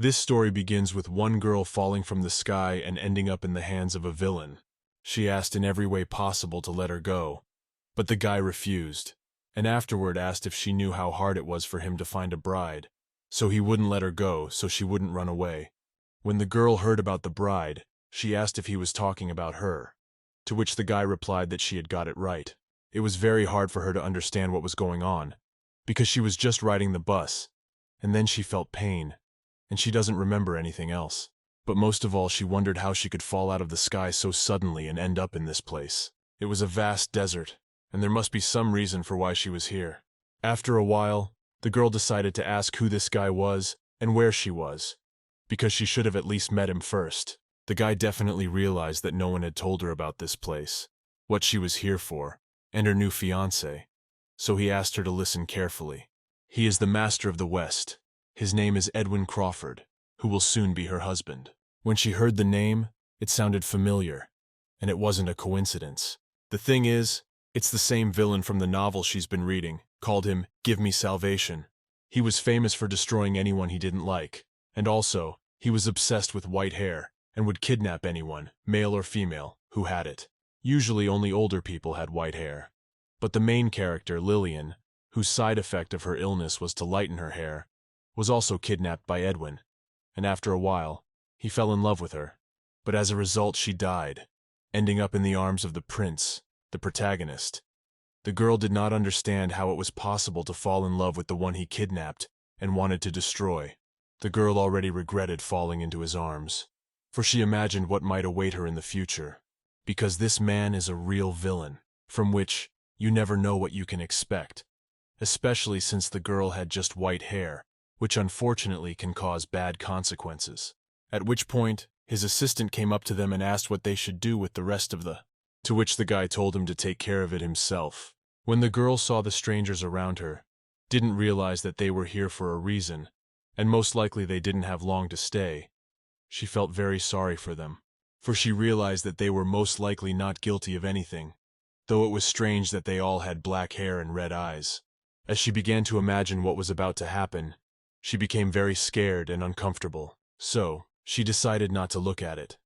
This story begins with one girl falling from the sky and ending up in the hands of a villain. She asked in every way possible to let her go, but the guy refused, and afterward asked if she knew how hard it was for him to find a bride, so he wouldn't let her go so she wouldn't run away. When the girl heard about the bride, she asked if he was talking about her, to which the guy replied that she had got it right. It was very hard for her to understand what was going on, because she was just riding the bus, and then she felt pain, and she doesn't remember anything else. But most of all, she wondered how she could fall out of the sky so suddenly and end up in this place. It was a vast desert, and there must be some reason for why she was here. After a while, the girl decided to ask who this guy was and where she was, because she should have at least met him first. The guy definitely realized that no one had told her about this place, what she was here for, and her new fiancé, so he asked her to listen carefully. He is the master of the West. His name is Edwin Crawford, who will soon be her husband. When she heard the name, it sounded familiar, and it wasn't a coincidence. The thing is, it's the same villain from the novel she's been reading, called him Give Me Salvation. He was famous for destroying anyone he didn't like, and also, he was obsessed with white hair, and would kidnap anyone, male or female, who had it. Usually only older people had white hair. But the main character, Lillian, whose side effect of her illness was to lighten her hair, was also kidnapped by Edwin, and after a while, he fell in love with her. But as a result, she died, ending up in the arms of the prince, the protagonist. The girl did not understand how it was possible to fall in love with the one he kidnapped and wanted to destroy. The girl already regretted falling into his arms, for she imagined what might await her in the future, because this man is a real villain, from which you never know what you can expect, especially since the girl had just white hair, which unfortunately can cause bad consequences. At which point, his assistant came up to them and asked what they should do with the rest of to which the guy told him to take care of it himself. When the girl saw the strangers around her, didn't realize that they were here for a reason, and most likely they didn't have long to stay, she felt very sorry for them, for she realized that they were most likely not guilty of anything, though it was strange that they all had black hair and red eyes. As she began to imagine what was about to happen, she became very scared and uncomfortable, so she decided not to look at it.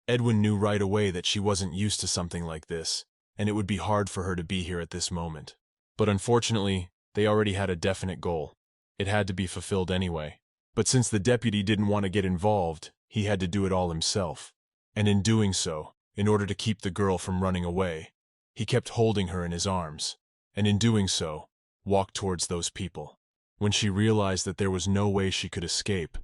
Edwin knew right away that she wasn't used to something like this, and it would be hard for her to be here at this moment. But unfortunately, they already had a definite goal. It had to be fulfilled anyway. But since the deputy didn't want to get involved, he had to do it all himself. And in doing so, in order to keep the girl from running away, he kept holding her in his arms, and in doing so, walked towards those people. When she realized that there was no way she could escape,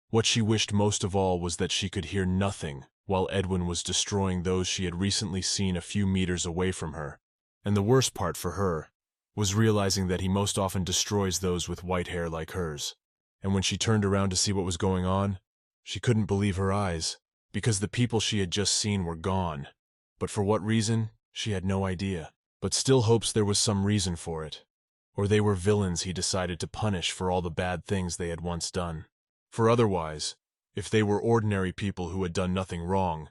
what she wished most of all was that she could hear nothing while Edwin was destroying those she had recently seen a few meters away from her. And the worst part for her was realizing that he most often destroys those with white hair like hers. And when she turned around to see what was going on, she couldn't believe her eyes, because the people she had just seen were gone. But for what reason, she had no idea, but still hopes there was some reason for it. Or they were villains he decided to punish for all the bad things they had once done. For otherwise, if they were ordinary people who had done nothing wrong,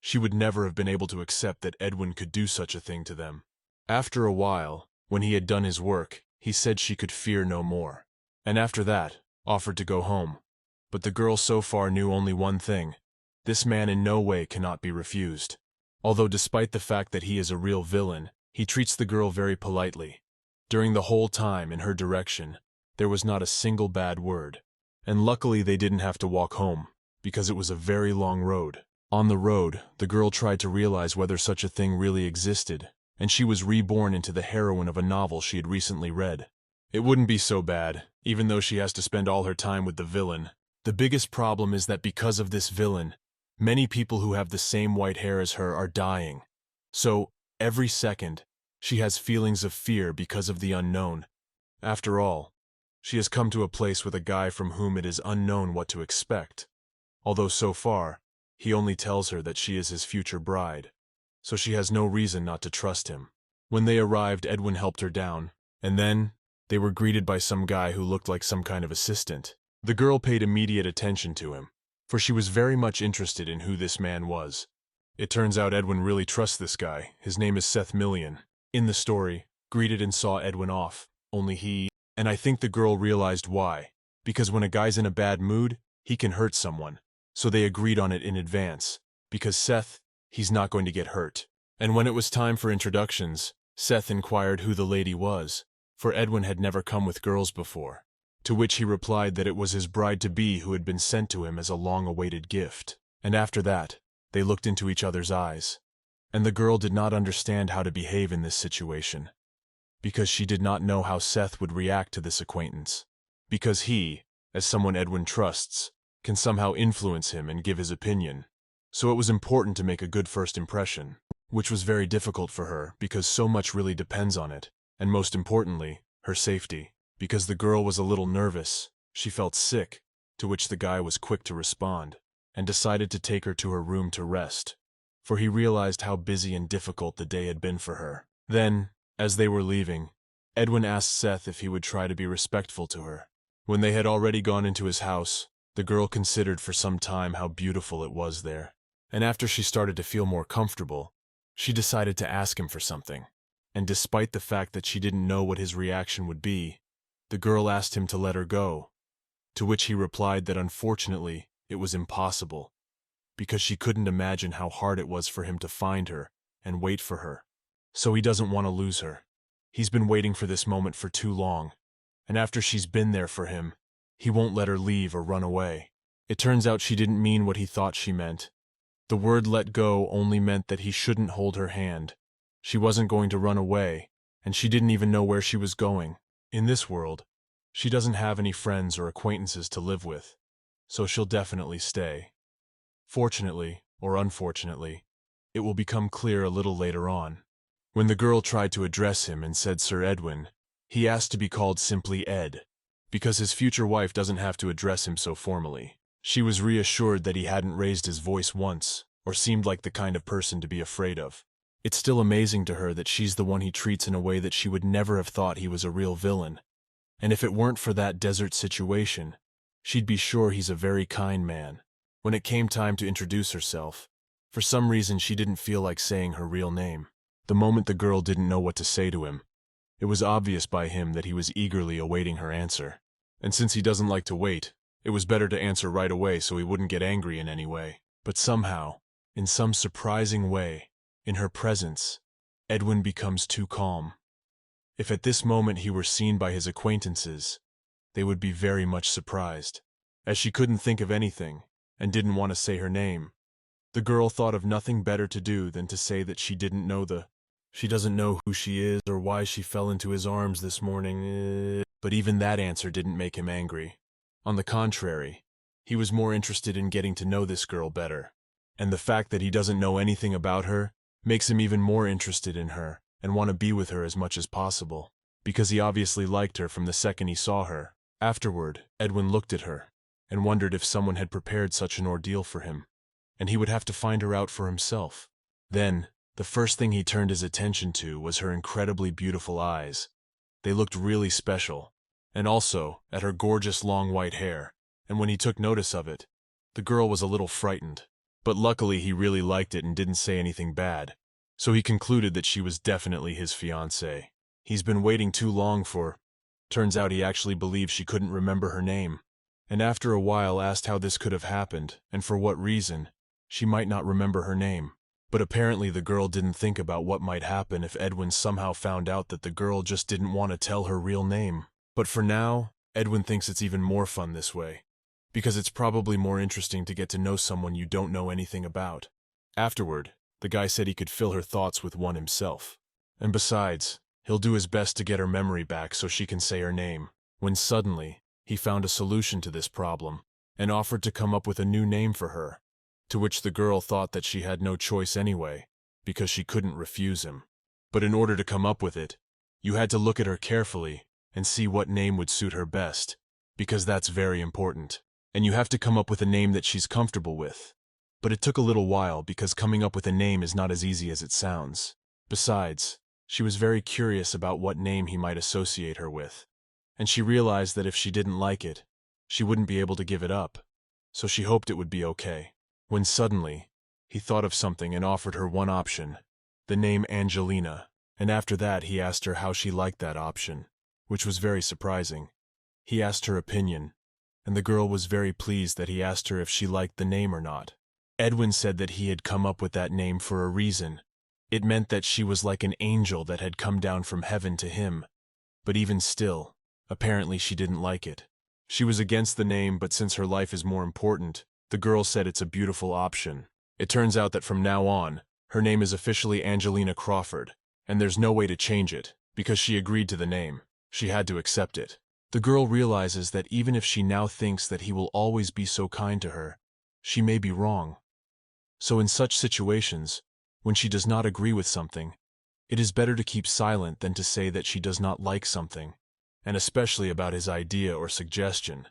she would never have been able to accept that Edwin could do such a thing to them. After a while, when he had done his work, he said she could fear no more, and after that, offered to go home. But the girl so far knew only one thing: this man in no way cannot be refused. Although despite the fact that he is a real villain, he treats the girl very politely. During the whole time in her direction, there was not a single bad word. And luckily they didn't have to walk home, because it was a very long road. On the road, the girl tried to realize whether such a thing really existed, and she was reborn into the heroine of a novel she had recently read. It wouldn't be so bad, even though she has to spend all her time with the villain. The biggest problem is that because of this villain, many people who have the same white hair as her are dying. So, every second, she has feelings of fear because of the unknown. After all, she has come to a place with a guy from whom it is unknown what to expect, although so far, he only tells her that she is his future bride, so she has no reason not to trust him. When they arrived, Edwin helped her down, and then they were greeted by some guy who looked like some kind of assistant. The girl paid immediate attention to him, for she was very much interested in who this man was. It turns out Edwin really trusts this guy. His name is Seth Million. In the story, greeted and saw Edwin off, only and I think the girl realized why, because when a guy's in a bad mood, he can hurt someone. So they agreed on it in advance, because Seth, he's not going to get hurt. And when it was time for introductions, Seth inquired who the lady was, for Edwin had never come with girls before. To which he replied that it was his bride-to-be who had been sent to him as a long-awaited gift. And after that, they looked into each other's eyes. And the girl did not understand how to behave in this situation, because she did not know how Seth would react to this acquaintance. Because he, as someone Edwin trusts, can somehow influence him and give his opinion. So it was important to make a good first impression, which was very difficult for her because so much really depends on it, and most importantly, her safety. Because the girl was a little nervous, she felt sick, to which the guy was quick to respond, and decided to take her to her room to rest, for he realized how busy and difficult the day had been for her. Then, as they were leaving, Edwin asked Seth if he would try to be respectful to her. When they had already gone into his house, the girl considered for some time how beautiful it was there, and after she started to feel more comfortable, she decided to ask him for something. And despite the fact that she didn't know what his reaction would be, the girl asked him to let her go, to which he replied that unfortunately it was impossible, because she couldn't imagine how hard it was for him to find her and wait for her. So he doesn't want to lose her. He's been waiting for this moment for too long, and after she's been there for him, he won't let her leave or run away. It turns out she didn't mean what he thought she meant. The word let go only meant that he shouldn't hold her hand. She wasn't going to run away, and she didn't even know where she was going. In this world, she doesn't have any friends or acquaintances to live with, so she'll definitely stay. Fortunately, or unfortunately, it will become clear a little later on. When the girl tried to address him and said Sir Edwin, he asked to be called simply Ed, because his future wife doesn't have to address him so formally. She was reassured that he hadn't raised his voice once, or seemed like the kind of person to be afraid of. It's still amazing to her that she's the one he treats in a way that she would never have thought he was a real villain. And if it weren't for that desert situation, she'd be sure he's a very kind man. When it came time to introduce herself, for some reason she didn't feel like saying her real name. The moment the girl didn't know what to say to him, it was obvious by him that he was eagerly awaiting her answer. And since he doesn't like to wait, it was better to answer right away so he wouldn't get angry in any way. But somehow, in some surprising way, in her presence, Edwin becomes too calm. If at this moment he were seen by his acquaintances, they would be very much surprised. As she couldn't think of anything, and didn't want to say her name, the girl thought of nothing better to do than to say that she doesn't know who she is or why she fell into his arms this morning. But even that answer didn't make him angry. On the contrary, he was more interested in getting to know this girl better. And the fact that he doesn't know anything about her makes him even more interested in her and want to be with her as much as possible, because he obviously liked her from the second he saw her. Afterward, Edwin looked at her and wondered if someone had prepared such an ordeal for him, and he would have to find her out for himself. Then, the first thing he turned his attention to was her incredibly beautiful eyes. They looked really special, and also at her gorgeous long white hair, and when he took notice of it, the girl was a little frightened. But luckily he really liked it and didn't say anything bad, so he concluded that she was definitely his fiancée. He's been waiting too long for. Turns out he actually believed she couldn't remember her name, and after a while asked how this could have happened, and for what reason she might not remember her name. But apparently the girl didn't think about what might happen if Edwin somehow found out that the girl just didn't want to tell her real name. But for now, Edwin thinks it's even more fun this way, because it's probably more interesting to get to know someone you don't know anything about. Afterward, the guy said he could fill her thoughts with one himself. And besides, he'll do his best to get her memory back so she can say her name. When suddenly, he found a solution to this problem, and offered to come up with a new name for her, to which the girl thought that she had no choice anyway, because she couldn't refuse him. But in order to come up with it, you had to look at her carefully and see what name would suit her best, because that's very important. And you have to come up with a name that she's comfortable with. But it took a little while because coming up with a name is not as easy as it sounds. Besides, she was very curious about what name he might associate her with, and she realized that if she didn't like it, she wouldn't be able to give it up, so she hoped it would be okay. When suddenly, he thought of something and offered her one option, the name Angelina, and after that he asked her how she liked that option, which was very surprising. He asked her opinion, and the girl was very pleased that he asked her if she liked the name or not. Edwin said that he had come up with that name for a reason. It meant that she was like an angel that had come down from heaven to him. But even still, apparently she didn't like it. She was against the name, but since her life is more important, the girl said it's a beautiful option. It turns out that from now on, her name is officially Angelina Crawford, and there's no way to change it, because she agreed to the name. She had to accept it. The girl realizes that even if she now thinks that he will always be so kind to her, she may be wrong. So in such situations, when she does not agree with something, it is better to keep silent than to say that she does not like something, and especially about his idea or suggestion,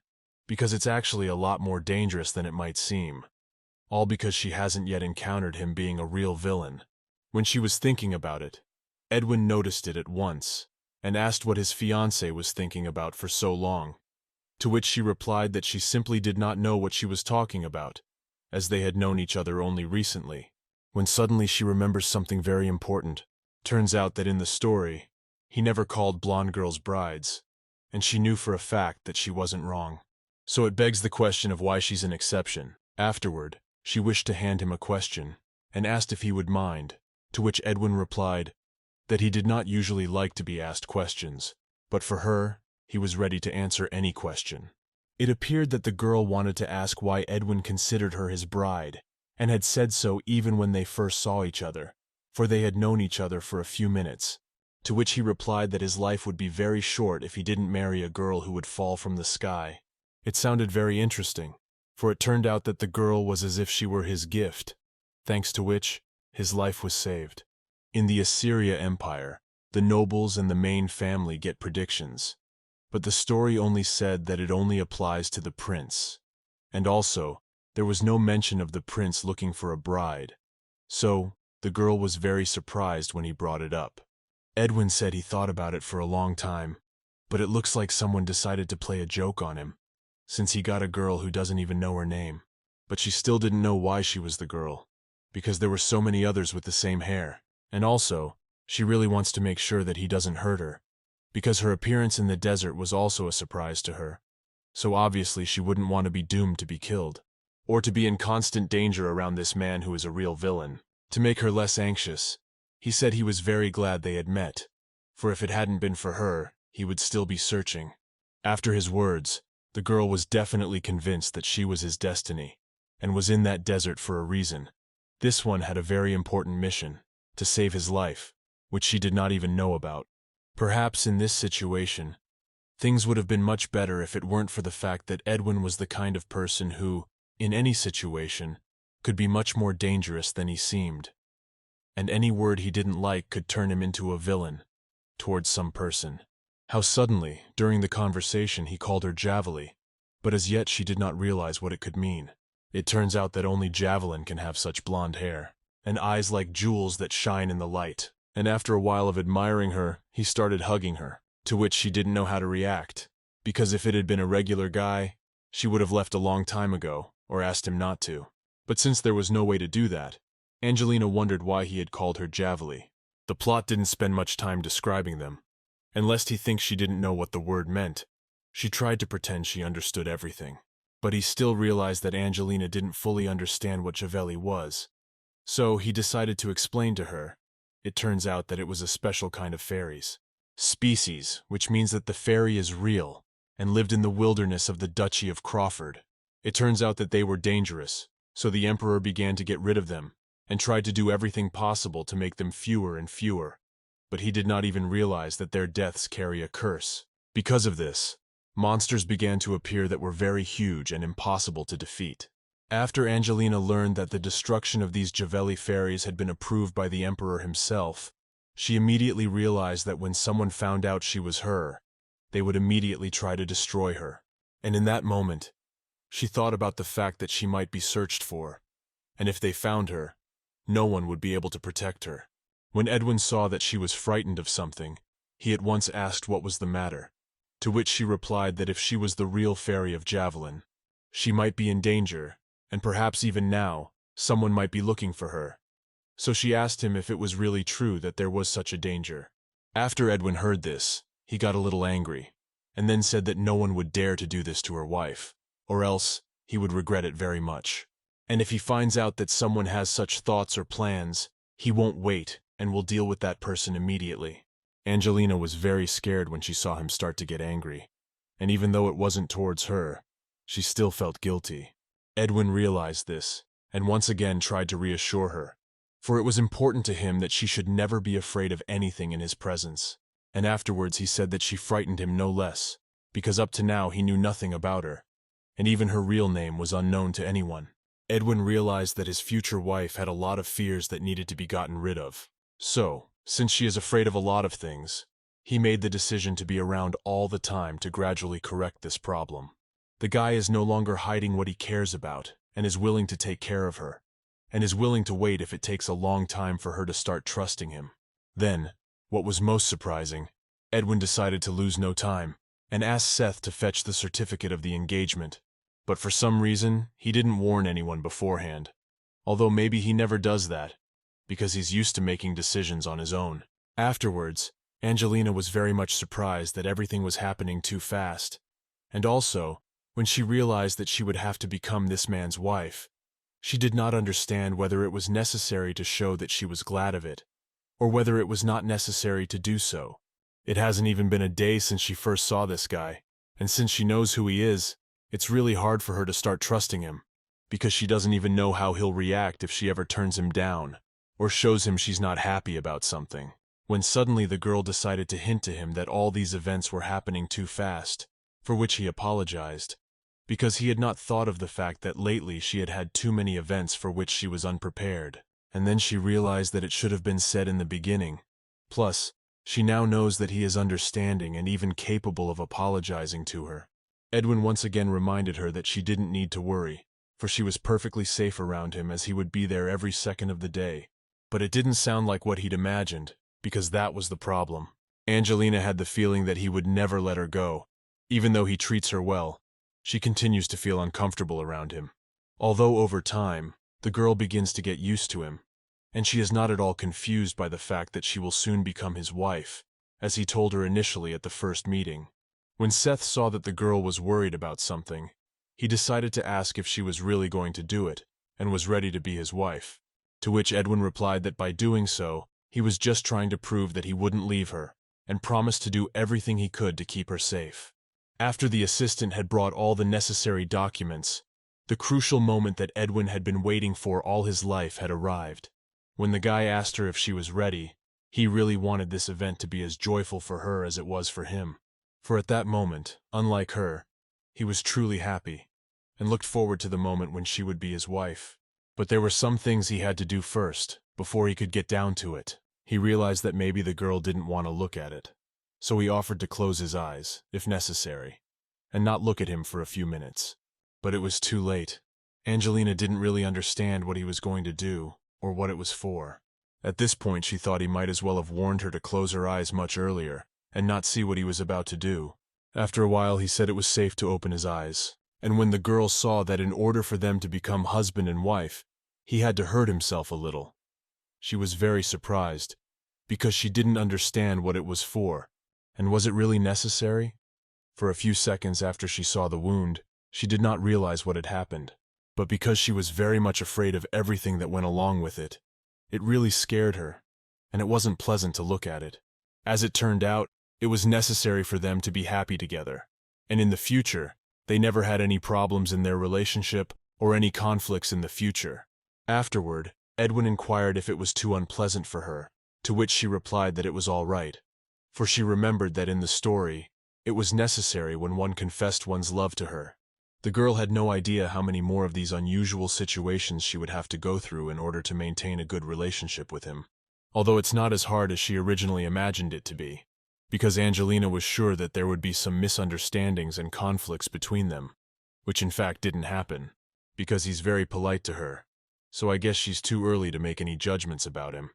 because it's actually a lot more dangerous than it might seem, all because she hasn't yet encountered him being a real villain. When she was thinking about it, Edwin noticed it at once, and asked what his fiancée was thinking about for so long, to which she replied that she simply did not know what she was talking about, as they had known each other only recently, when suddenly she remembers something very important. Turns out that in the story, he never called blonde girls brides, and she knew for a fact that she wasn't wrong. So it begs the question of why she's an exception. Afterward, she wished to hand him a question, and asked if he would mind, to which Edwin replied that he did not usually like to be asked questions, but for her, he was ready to answer any question. It appeared that the girl wanted to ask why Edwin considered her his bride, and had said so even when they first saw each other, for they had known each other for a few minutes, to which he replied that his life would be very short if he didn't marry a girl who would fall from the sky. It sounded very interesting, for it turned out that the girl was as if she were his gift, thanks to which his life was saved. In the Assyria Empire, the nobles and the main family get predictions, but the story only said that it only applies to the prince, and also there was no mention of the prince looking for a bride, so the girl was very surprised when he brought it up. Edwin said he thought about it for a long time, but it looks like someone decided to play a joke on him, since he got a girl who doesn't even know her name. But she still didn't know why she was the girl, because there were so many others with the same hair, and also, she really wants to make sure that he doesn't hurt her, because her appearance in the desert was also a surprise to her, so obviously she wouldn't want to be doomed to be killed, or to be in constant danger around this man who is a real villain. To make her less anxious, he said he was very glad they had met, for if it hadn't been for her, he would still be searching. After his words, the girl was definitely convinced that she was his destiny, and was in that desert for a reason. This one had a very important mission, to save his life, which she did not even know about. Perhaps in this situation, things would have been much better if it weren't for the fact that Edwin was the kind of person who, in any situation, could be much more dangerous than he seemed, and any word he didn't like could turn him into a villain towards some person. How suddenly, during the conversation, he called her Javelin, but as yet she did not realize what it could mean. It turns out that only Javelin can have such blonde hair, and eyes like jewels that shine in the light, and after a while of admiring her, he started hugging her, to which she didn't know how to react, because if it had been a regular guy, she would have left a long time ago, or asked him not to. But since there was no way to do that, Angelina wondered why he had called her Javelin. The plot didn't spend much time describing them, and lest he think she didn't know what the word meant, she tried to pretend she understood everything. But he still realized that Angelina didn't fully understand what Javelin was, so he decided to explain to her. It turns out that it was a special kind of fairies. Species, which means that the fairy is real, and lived in the wilderness of the Duchy of Crawford. It turns out that they were dangerous, so the emperor began to get rid of them, and tried to do everything possible to make them fewer and fewer. But he did not even realize that their deaths carry a curse. Because of this, monsters began to appear that were very huge and impossible to defeat. After Angelina learned that the destruction of these Javelin fairies had been approved by the emperor himself, she immediately realized that when someone found out she was her, they would immediately try to destroy her. And in that moment, she thought about the fact that she might be searched for, and if they found her, no one would be able to protect her. When Edwin saw that she was frightened of something, he at once asked what was the matter, to which she replied that if she was the real fairy of Javelin, she might be in danger, and perhaps even now, someone might be looking for her. So she asked him if it was really true that there was such a danger. After Edwin heard this, he got a little angry, and then said that no one would dare to do this to her wife. or else he would regret it very much. And if he finds out that someone has such thoughts or plans, he won't wait and will deal with that person immediately. Angelina was very scared when she saw him start to get angry, and even though it wasn't towards her, she still felt guilty. Edwin realized this, and once again tried to reassure her, for it was important to him that she should never be afraid of anything in his presence. And afterwards he said that she frightened him no less, because up to now he knew nothing about her, and even her real name was unknown to anyone. Edwin realized that his future wife had a lot of fears that needed to be gotten rid of. So, since she is afraid of a lot of things, he made the decision to be around all the time to gradually correct this problem. The guy is no longer hiding what he cares about, and is willing to take care of her, and is willing to wait if it takes a long time for her to start trusting him. Then, what was most surprising, Edwin decided to lose no time, and asked Seth to fetch the certificate of the engagement. But for some reason, he didn't warn anyone beforehand, although maybe he never does that, because he's used to making decisions on his own. Afterwards, Angelina was very much surprised that everything was happening too fast, and also, when she realized that she would have to become this man's wife, she did not understand whether it was necessary to show that she was glad of it, or whether it was not necessary to do so. It hasn't even been a day since she first saw this guy, and since she knows who he is, it's really hard for her to start trusting him, because she doesn't even know how he'll react if she ever turns him down, or shows him she's not happy about something. When suddenly the girl decided to hint to him that all these events were happening too fast, for which he apologized, because he had not thought of the fact that lately she had had too many events for which she was unprepared, and then she realized that it should have been said in the beginning. Plus, she now knows that he is understanding and even capable of apologizing to her. Edwin once again reminded her that she didn't need to worry, for she was perfectly safe around him as he would be there every second of the day. But it didn't sound like what he'd imagined, because that was the problem. Angelina had the feeling that he would never let her go. Even though he treats her well, she continues to feel uncomfortable around him. Although over time, the girl begins to get used to him, and she is not at all confused by the fact that she will soon become his wife, as he told her initially at the first meeting. When Seth saw that the girl was worried about something, he decided to ask if she was really going to do it, and was ready to be his wife. To which Edwin replied that by doing so, he was just trying to prove that he wouldn't leave her, and promised to do everything he could to keep her safe. After the assistant had brought all the necessary documents, the crucial moment that Edwin had been waiting for all his life had arrived. When the guy asked her if she was ready, he really wanted this event to be as joyful for her as it was for him. For at that moment, unlike her, he was truly happy, and looked forward to the moment when she would be his wife. But there were some things he had to do first, before he could get down to it. He realized that maybe the girl didn't want to look at it, so he offered to close his eyes, if necessary, and not look at him for a few minutes. But it was too late. Angelina didn't really understand what he was going to do, or what it was for. At this point she thought he might as well have warned her to close her eyes much earlier, and not see what he was about to do. After a while he said it was safe to open his eyes, and when the girl saw that in order for them to become husband and wife, he had to hurt himself a little, she was very surprised, because she didn't understand what it was for, and was it really necessary? For a few seconds after she saw the wound, she did not realize what had happened, but because she was very much afraid of everything that went along with it, it really scared her, and it wasn't pleasant to look at it. As it turned out, it was necessary for them to be happy together, and in the future, they never had any problems in their relationship or any conflicts in the future. Afterward, Edwin inquired if it was too unpleasant for her, to which she replied that it was all right, for she remembered that in the story, it was necessary when one confessed one's love to her. The girl had no idea how many more of these unusual situations she would have to go through in order to maintain a good relationship with him. Although it's not as hard as she originally imagined it to be, because Angelina was sure that there would be some misunderstandings and conflicts between them, which in fact didn't happen, because he's very polite to her, so I guess she's too early to make any judgments about him,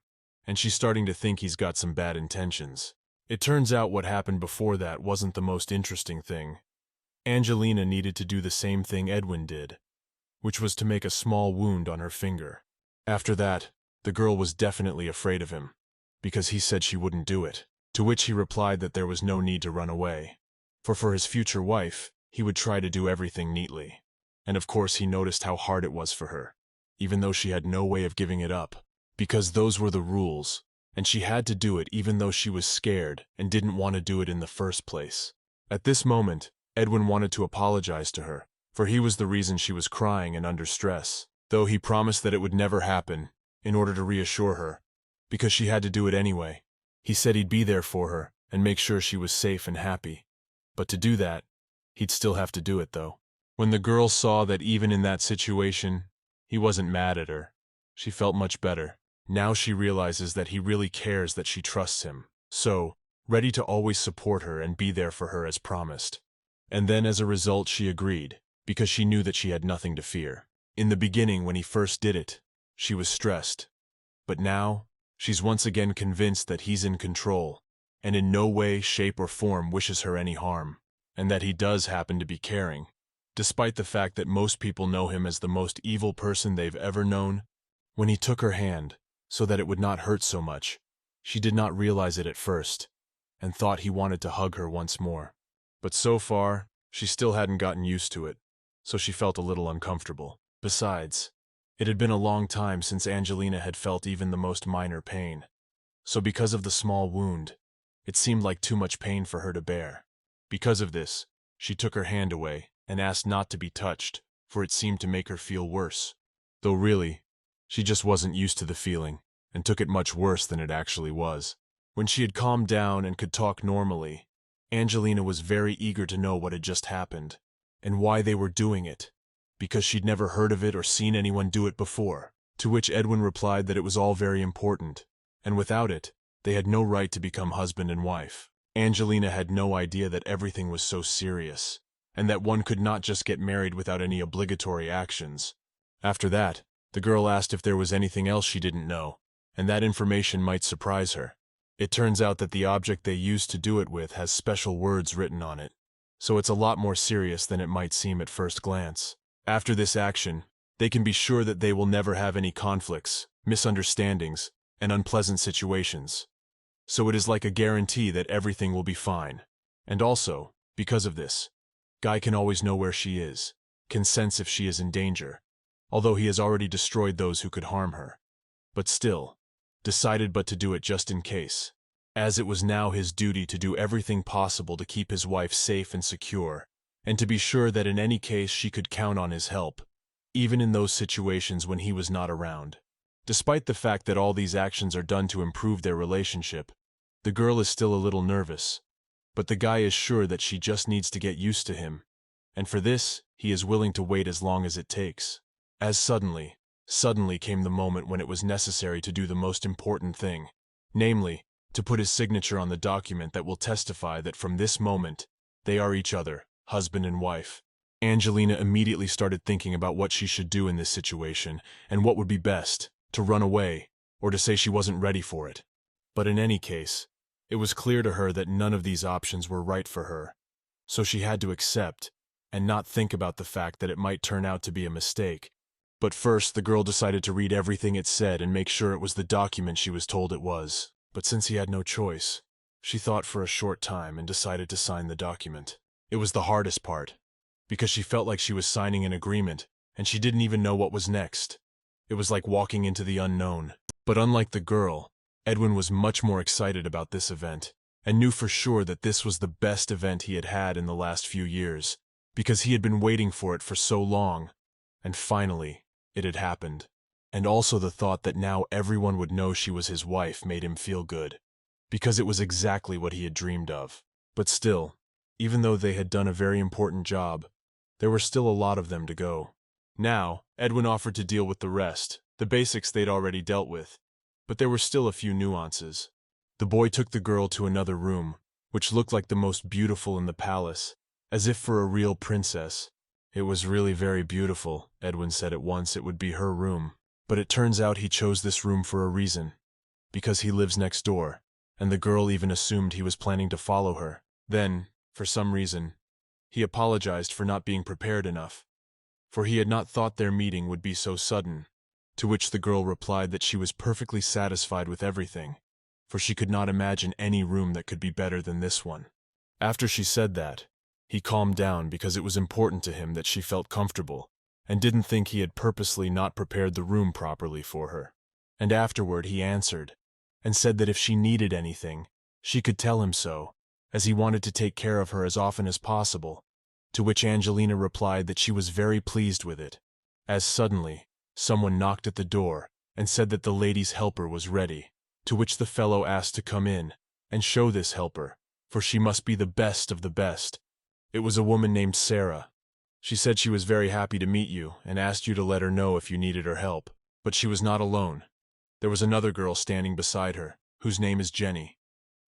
and she's starting to think he's got some bad intentions. It turns out what happened before that wasn't the most interesting thing. Angelina needed to do the same thing Edwin did, which was to make a small wound on her finger. After that, the girl was definitely afraid of him, because he said she wouldn't do it, to which he replied that there was no need to run away, for his future wife, he would try to do everything neatly. And of course he noticed how hard it was for her, even though she had no way of giving it up, because those were the rules, and she had to do it even though she was scared and didn't want to do it in the first place. At this moment, Edwin wanted to apologize to her, for he was the reason she was crying and under stress, though he promised that it would never happen, in order to reassure her, because she had to do it anyway. He said he'd be there for her and make sure she was safe and happy. But to do that, he'd still have to do it though. When the girl saw that even in that situation, he wasn't mad at her, she felt much better. Now she realizes that he really cares that she trusts him, so, ready to always support her and be there for her as promised. And then as a result she agreed, because she knew that she had nothing to fear. In the beginning when he first did it, she was stressed. But now, she's once again convinced that he's in control, and in no way, shape, or form wishes her any harm, and that he does happen to be caring. Despite the fact that most people know him as the most evil person they've ever known, when he took her hand, so that it would not hurt so much, she did not realize it at first, and thought he wanted to hug her once more. But so far, she still hadn't gotten used to it, so she felt a little uncomfortable. Besides, it had been a long time since Angelina had felt even the most minor pain, so because of the small wound, it seemed like too much pain for her to bear. Because of this, she took her hand away and asked not to be touched, for it seemed to make her feel worse. Though really, she just wasn't used to the feeling, and took it much worse than it actually was. When she had calmed down and could talk normally, Angelina was very eager to know what had just happened, and why they were doing it, because she'd never heard of it or seen anyone do it before, to which Edwin replied that it was all very important, and without it, they had no right to become husband and wife. Angelina had no idea that everything was so serious, and that one could not just get married without any obligatory actions. After that, the girl asked if there was anything else she didn't know, and that information might surprise her. It turns out that the object they used to do it with has special words written on it, so it's a lot more serious than it might seem at first glance. After this action, they can be sure that they will never have any conflicts, misunderstandings, and unpleasant situations. So it is like a guarantee that everything will be fine. And also, because of this, Guy can always know where she is, can sense if she is in danger, although he has already destroyed those who could harm her. But still, decided but to do it just in case, as it was now his duty to do everything possible to keep his wife safe and secure, and to be sure that in any case she could count on his help, even in those situations when he was not around. Despite the fact that all these actions are done to improve their relationship, the girl is still a little nervous, but the guy is sure that she just needs to get used to him, and for this, he is willing to wait as long as it takes. As suddenly came the moment when it was necessary to do the most important thing, namely, to put his signature on the document that will testify that from this moment, they are each other, husband and wife. Angelina immediately started thinking about what she should do in this situation, and what would be best, to run away, or to say she wasn't ready for it. But in any case, it was clear to her that none of these options were right for her, so she had to accept, and not think about the fact that it might turn out to be a mistake. But first, the girl decided to read everything it said and make sure it was the document she was told it was. But since he had no choice, she thought for a short time and decided to sign the document. It was the hardest part, because she felt like she was signing an agreement, and she didn't even know what was next. It was like walking into the unknown. But unlike the girl, Edwin was much more excited about this event, and knew for sure that this was the best event he had had in the last few years, because he had been waiting for it for so long, and finally, it had happened. And also the thought that now everyone would know she was his wife made him feel good, because it was exactly what he had dreamed of. But still, even though they had done a very important job, there were still a lot of them to go. Now, Edwin offered to deal with the rest, the basics they'd already dealt with, but there were still a few nuances. The boy took the girl to another room, which looked like the most beautiful in the palace, as if for a real princess. It was really very beautiful, Edwin said at once it would be her room. But it turns out he chose this room for a reason, because he lives next door, and the girl even assumed he was planning to follow her. Then, for some reason, he apologized for not being prepared enough, for he had not thought their meeting would be so sudden, to which the girl replied that she was perfectly satisfied with everything, for she could not imagine any room that could be better than this one. After she said that, he calmed down because it was important to him that she felt comfortable, and didn't think he had purposely not prepared the room properly for her. And afterward he answered, and said that if she needed anything, she could tell him so, as he wanted to take care of her as often as possible, to which Angelina replied that she was very pleased with it, as suddenly someone knocked at the door and said that the lady's helper was ready, to which the fellow asked to come in and show this helper, for she must be the best of the best. It was a woman named Sarah. She said she was very happy to meet you and asked you to let her know if you needed her help, but she was not alone. There was another girl standing beside her, whose name is Jenny.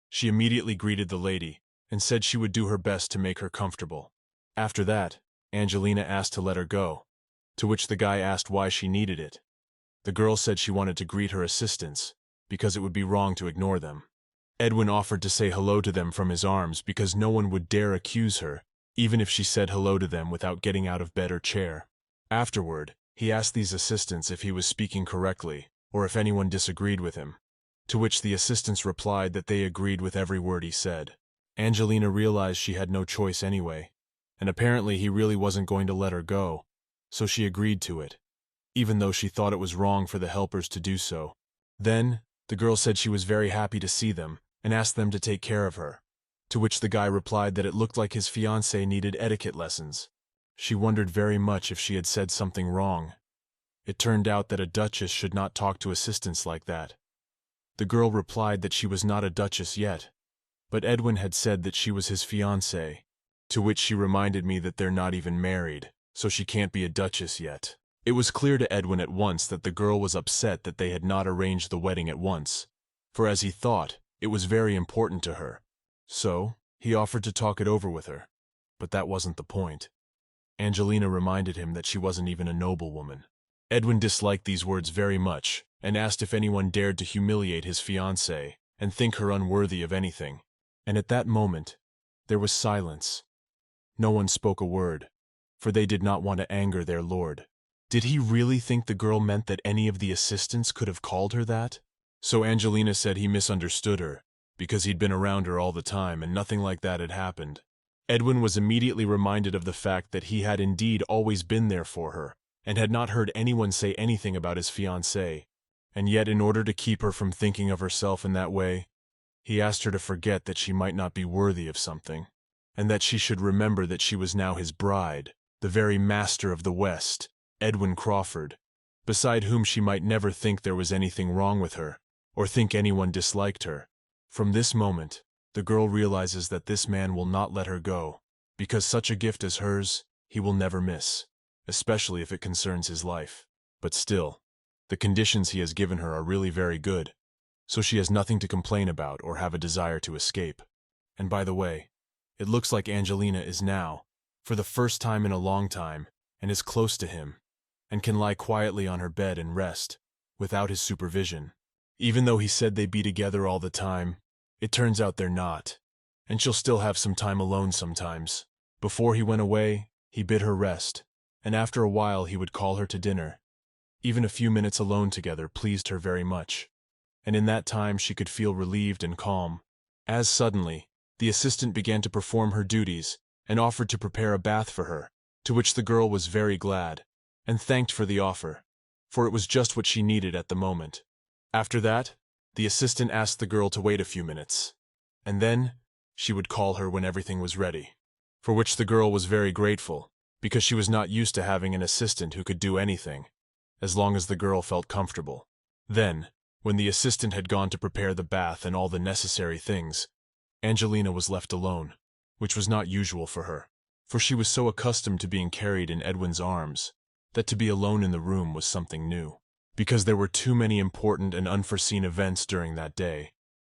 She immediately greeted the lady and said she would do her best to make her comfortable. After that, Angelina asked to let her go, to which the guy asked why she needed it. The girl said she wanted to greet her assistants, because it would be wrong to ignore them. Edwin offered to say hello to them from his arms because no one would dare accuse her, even if she said hello to them without getting out of bed or chair. Afterward, he asked these assistants if he was speaking correctly, or if anyone disagreed with him, to which the assistants replied that they agreed with every word he said. Angelina realized she had no choice anyway, and apparently he really wasn't going to let her go, so she agreed to it, even though she thought it was wrong for the helpers to do so. Then, the girl said she was very happy to see them, and asked them to take care of her, to which the guy replied that it looked like his fiancée needed etiquette lessons. She wondered very much if she had said something wrong. It turned out that a duchess should not talk to assistants like that. The girl replied that she was not a duchess yet, but Edwin had said that she was his fiancée, to which she reminded me that they're not even married, so she can't be a duchess yet. It was clear to Edwin at once that the girl was upset that they had not arranged the wedding at once, for as he thought, it was very important to her. So, he offered to talk it over with her. But that wasn't the point. Angelina reminded him that she wasn't even a noblewoman. Edwin disliked these words very much, and asked if anyone dared to humiliate his fiancée and think her unworthy of anything. And at that moment, there was silence. No one spoke a word, for they did not want to anger their lord. Did he really think the girl meant that any of the assistants could have called her that? So Angelina said he misunderstood her, because he'd been around her all the time and nothing like that had happened. Edwin was immediately reminded of the fact that he had indeed always been there for her, and had not heard anyone say anything about his fiancée. And yet, in order to keep her from thinking of herself in that way, he asked her to forget that she might not be worthy of something, and that she should remember that she was now his bride, the very master of the West, Edwin Crawford, beside whom she might never think there was anything wrong with her, or think anyone disliked her. From this moment, the girl realizes that this man will not let her go, because such a gift as hers, he will never miss, especially if it concerns his life. But still, the conditions he has given her are really very good, so she has nothing to complain about or have a desire to escape. And by the way, it looks like Angelina is now, for the first time in a long time, and is close to him, and can lie quietly on her bed and rest, without his supervision. Even though he said they'd be together all the time, it turns out they're not, and she'll still have some time alone sometimes. Before he went away, he bid her rest, and after a while he would call her to dinner. Even a few minutes alone together pleased her very much, and in that time she could feel relieved and calm. As suddenly, the assistant began to perform her duties and offered to prepare a bath for her, to which the girl was very glad, and thanked for the offer, for it was just what she needed at the moment. After that, the assistant asked the girl to wait a few minutes, and then she would call her when everything was ready, for which the girl was very grateful, because she was not used to having an assistant who could do anything, as long as the girl felt comfortable. Then, when the assistant had gone to prepare the bath and all the necessary things, Angelina was left alone, which was not usual for her, for she was so accustomed to being carried in Edwin's arms that to be alone in the room was something new. Because there were too many important and unforeseen events during that day,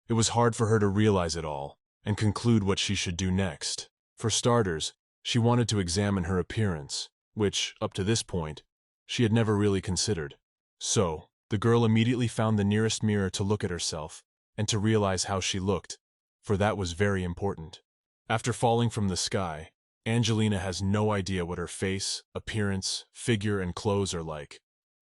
it was hard for her to realize it all and conclude what she should do next. For starters, she wanted to examine her appearance, which, up to this point, she had never really considered. So, the girl immediately found the nearest mirror to look at herself and to realize how she looked, for that was very important. After falling from the sky, Angelina has no idea what her face, appearance, figure, and clothes are like.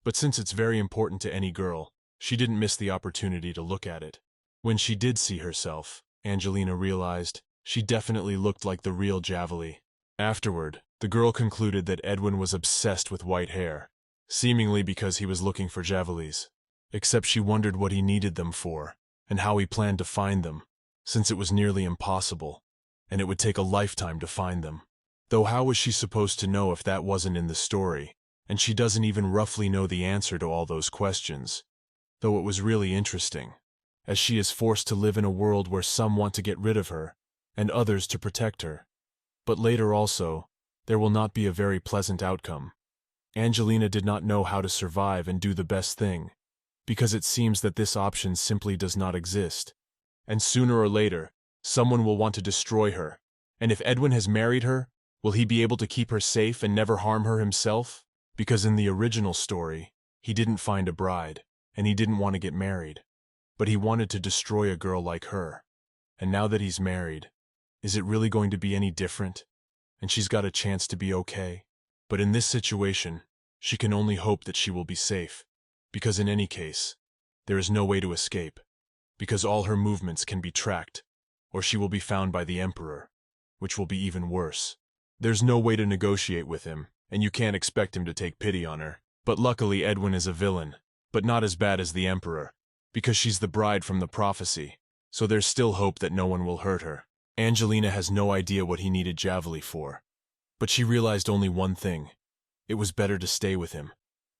But since it's very important to any girl, she didn't miss the opportunity to look at it. When she did see herself, Angelina realized she definitely looked like the real Javeli. Afterward, The girl concluded that Edwin was obsessed with white hair, seemingly because he was looking for javelis. Except she wondered what he needed them for, and how he planned to find them, since it was nearly impossible, and it would take a lifetime to find them. Though how was she supposed to know if that wasn't in the story, and she doesn't even roughly know the answer to all those questions, though it was really interesting, as she is forced to live in a world where some want to get rid of her, and others to protect her. But later also, there will not be a very pleasant outcome. Angelina did not know how to survive and do the best thing, because it seems that this option simply does not exist. And sooner or later, someone will want to destroy her, and if Edwin has married her, will he be able to keep her safe and never harm her himself? Because in the original story, he didn't find a bride, and he didn't want to get married, but he wanted to destroy a girl like her. And now that he's married, is it really going to be any different? And she's got a chance to be okay. But in this situation, she can only hope that she will be safe, because in any case, there is no way to escape, because all her movements can be tracked, or she will be found by the Emperor, which will be even worse. There's no way to negotiate with him, and you can't expect him to take pity on her. But luckily Edwin is a villain, but not as bad as the Emperor, because she's the bride from the prophecy, so there's still hope that no one will hurt her. Angelina has no idea what he needed Javeli for, but she realized only one thing. It was better to stay with him,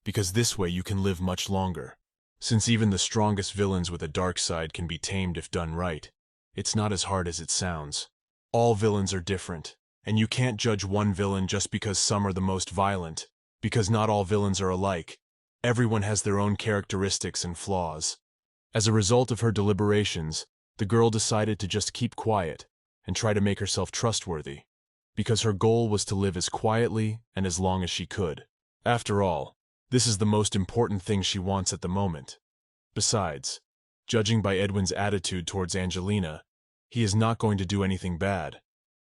because this way you can live much longer. Since even the strongest villains with a dark side can be tamed if done right, it's not as hard as it sounds. All villains are different, and you can't judge one villain just because some are the most violent, because not all villains are alike. Everyone has their own characteristics and flaws. As a result of her deliberations, the girl decided to just keep quiet and try to make herself trustworthy, because her goal was to live as quietly and as long as she could. After all, this is the most important thing she wants at the moment. Besides, judging by Edwin's attitude towards Angelina, he is not going to do anything bad.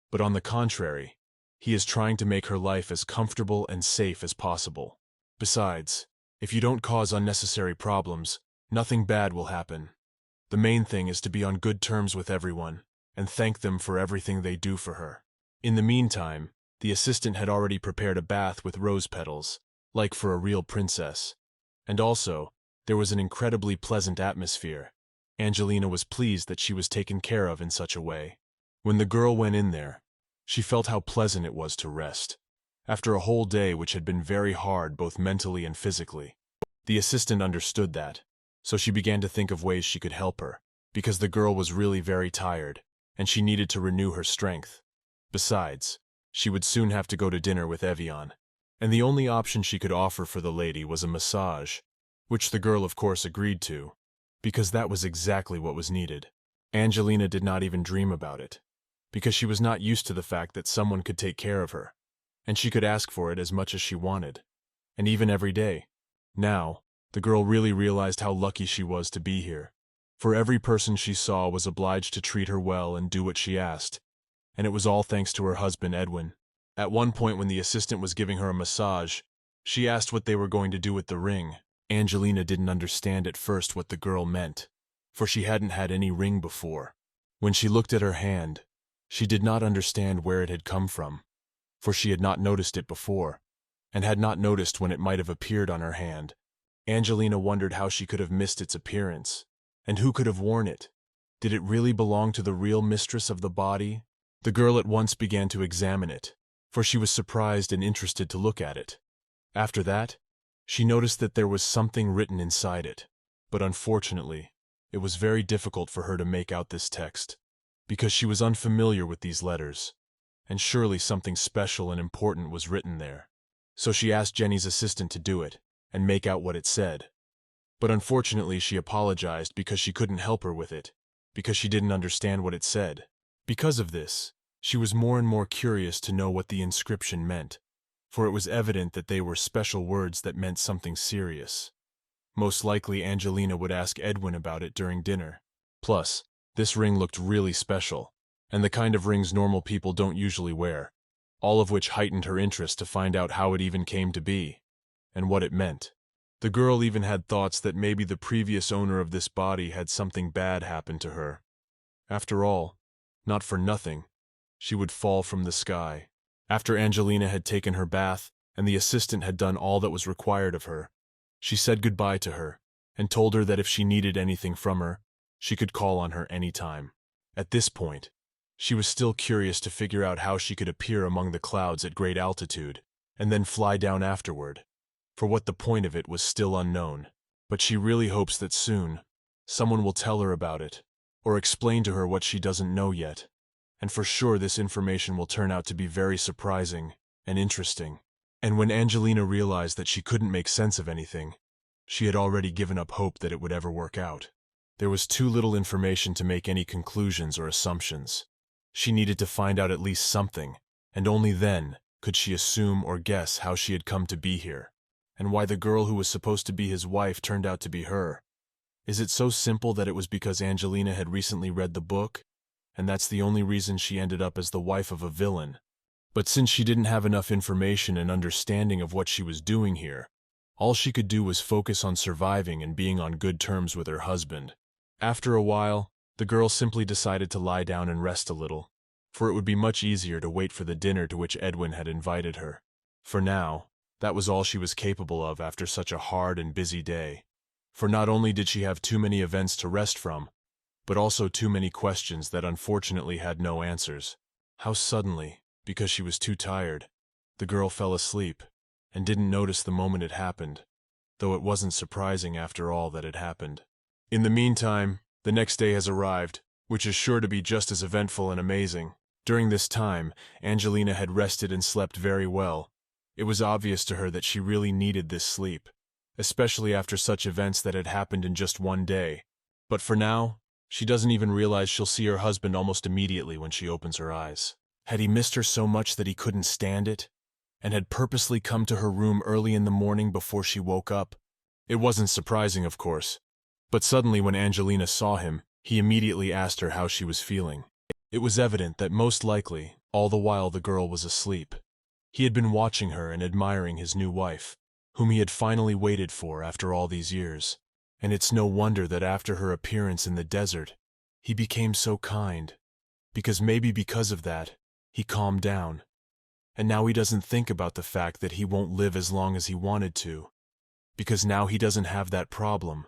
But on the contrary, he is trying to make her life as comfortable and safe as possible. Besides, if you don't cause unnecessary problems, nothing bad will happen. The main thing is to be on good terms with everyone, and thank them for everything they do for her. In the meantime, the assistant had already prepared a bath with rose petals, like for a real princess. And also, there was an incredibly pleasant atmosphere. Angelina was pleased that she was taken care of in such a way. When the girl went in there, she felt how pleasant it was to rest, after a whole day which had been very hard both mentally and physically. The assistant understood that, so she began to think of ways she could help her, because the girl was really very tired, and she needed to renew her strength. Besides, she would soon have to go to dinner with Evian, and the only option she could offer for the lady was a massage, which the girl of course agreed to, because that was exactly what was needed. Angelina did not even dream about it, because she was not used to the fact that someone could take care of her, and she could ask for it as much as she wanted, and even every day. Now, the girl really realized how lucky she was to be here, for every person she saw was obliged to treat her well and do what she asked, and it was all thanks to her husband Edwin. At one point when the assistant was giving her a massage, she asked what they were going to do with the ring. Angelina didn't understand at first what the girl meant, for she hadn't had any ring before. When she looked at her hand, she did not understand where it had come from, for she had not noticed it before, and had not noticed when it might have appeared on her hand. Angelina wondered how she could have missed its appearance, and who could have worn it. Did it really belong to the real mistress of the body? The girl at once began to examine it, for she was surprised and interested to look at it. After that, she noticed that there was something written inside it, but unfortunately, it was very difficult for her to make out this text, because she was unfamiliar with these letters, and surely something special and important was written there. So she asked Jenny's assistant to do it, and make out what it said. But unfortunately she apologized because she couldn't help her with it, because she didn't understand what it said. Because of this, she was more and more curious to know what the inscription meant, for it was evident that they were special words that meant something serious. Most likely Angelina would ask Edwin about it during dinner. Plus, this ring looked really special, and the kind of rings normal people don't usually wear, all of which heightened her interest to find out how it even came to be, and what it meant. The girl even had thoughts that maybe the previous owner of this body had something bad happen to her. After all, not for nothing, she would fall from the sky, After Angelina had taken her bath and the assistant had done all that was required of her, she said goodbye to her and told her that if she needed anything from her, she could call on her any time. At this point, she was still curious to figure out how she could appear among the clouds at great altitude and then fly down afterward, for what the point of it was still unknown. But she really hopes that soon, someone will tell her about it, or explain to her what she doesn't know yet. And for sure this information will turn out to be very surprising and interesting. And when Angelina realized that she couldn't make sense of anything, she had already given up hope that it would ever work out. There was too little information to make any conclusions or assumptions. She needed to find out at least something, and only then could she assume or guess how she had come to be here, and why the girl who was supposed to be his wife turned out to be her. Is it so simple that it was because Angelina had recently read the book, and that's the only reason she ended up as the wife of a villain? But since she didn't have enough information and understanding of what she was doing here, all she could do was focus on surviving and being on good terms with her husband. After a while, the girl simply decided to lie down and rest a little, for it would be much easier to wait for the dinner to which Edwin had invited her. For now, that was all she was capable of after such a hard and busy day. For not only did she have too many events to rest from, but also too many questions that unfortunately had no answers. How suddenly, because she was too tired, the girl fell asleep, and didn't notice the moment it happened, though it wasn't surprising after all that had happened. In the meantime, the next day has arrived, which is sure to be just as eventful and amazing. During this time, Angelina had rested and slept very well. It was obvious to her that she really needed this sleep, especially after such events that had happened in just one day. But for now, she doesn't even realize she'll see her husband almost immediately when she opens her eyes. Had he missed her so much that he couldn't stand it, and had purposely come to her room early in the morning before she woke up? It wasn't surprising, of course, but suddenly when Angelina saw him, he immediately asked her how she was feeling. It was evident that most likely, all the while the girl was asleep, he had been watching her and admiring his new wife, whom he had finally waited for after all these years. And it's no wonder that after her appearance in the desert, he became so kind, because maybe because of that, he calmed down. And now he doesn't think about the fact that he won't live as long as he wanted to, because now he doesn't have that problem,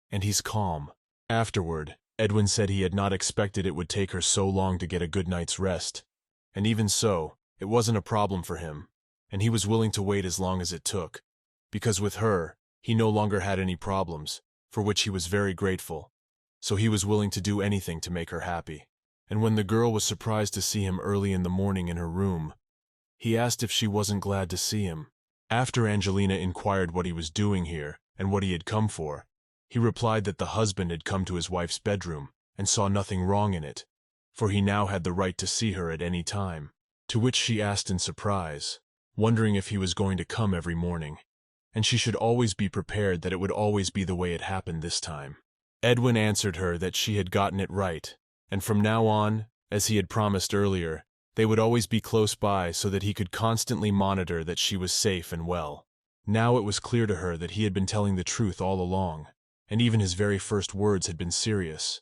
and he's calm. Afterward, Edwin said he had not expected it would take her so long to get a good night's rest, and even so, it wasn't a problem for him, and he was willing to wait as long as it took, because with her, he no longer had any problems, for which he was very grateful, so he was willing to do anything to make her happy. And when the girl was surprised to see him early in the morning in her room, he asked if she wasn't glad to see him. After Angelina inquired what he was doing here and what he had come for, he replied that the husband had come to his wife's bedroom and saw nothing wrong in it, for he now had the right to see her at any time. To which she asked in surprise, wondering if he was going to come every morning, and she should always be prepared that it would always be the way it happened this time. Edwin answered her that she had gotten it right, and from now on, as he had promised earlier, they would always be close by so that he could constantly monitor that she was safe and well. Now it was clear to her that he had been telling the truth all along, and even his very first words had been serious.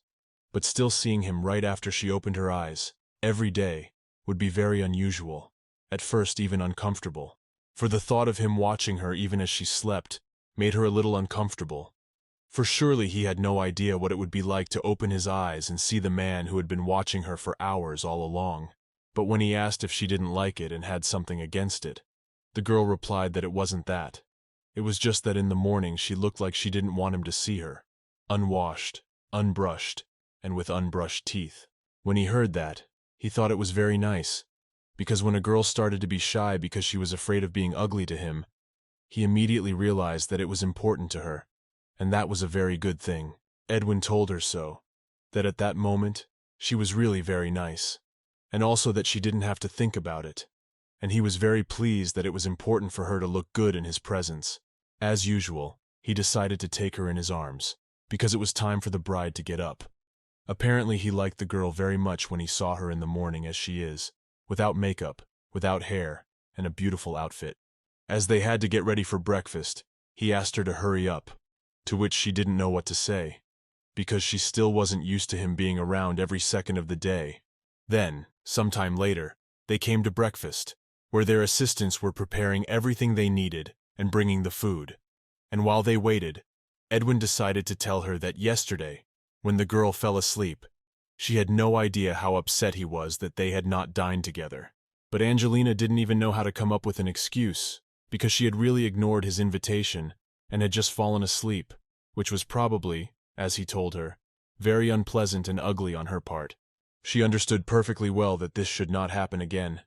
But still seeing him right after she opened her eyes, every day, would be very unusual, at first even uncomfortable. For the thought of him watching her even as she slept made her a little uncomfortable. For surely he had no idea what it would be like to open his eyes and see the man who had been watching her for hours all along. But when he asked if she didn't like it and had something against it, the girl replied that it wasn't that. It was just that in the morning she looked like she didn't want him to see her, unwashed, unbrushed, and with unbrushed teeth. When he heard that, he thought it was very nice, because when a girl started to be shy because she was afraid of being ugly to him, he immediately realized that it was important to her, and that was a very good thing. Edwin told her so, that at that moment, she was really very nice, and also that she didn't have to think about it, and he was very pleased that it was important for her to look good in his presence. As usual, he decided to take her in his arms, because it was time for the bride to get up. Apparently he liked the girl very much when he saw her in the morning as she is, without makeup, without hair, and a beautiful outfit. As they had to get ready for breakfast, he asked her to hurry up, to which she didn't know what to say, because she still wasn't used to him being around every second of the day. Then, sometime later, they came to breakfast, where their assistants were preparing everything they needed and bringing the food. And while they waited, Edwin decided to tell her that yesterday, when the girl fell asleep, she had no idea how upset he was that they had not dined together. But Angelina didn't even know how to come up with an excuse, because she had really ignored his invitation and had just fallen asleep, which was probably, as he told her, very unpleasant and ugly on her part. She understood perfectly well that this should not happen again,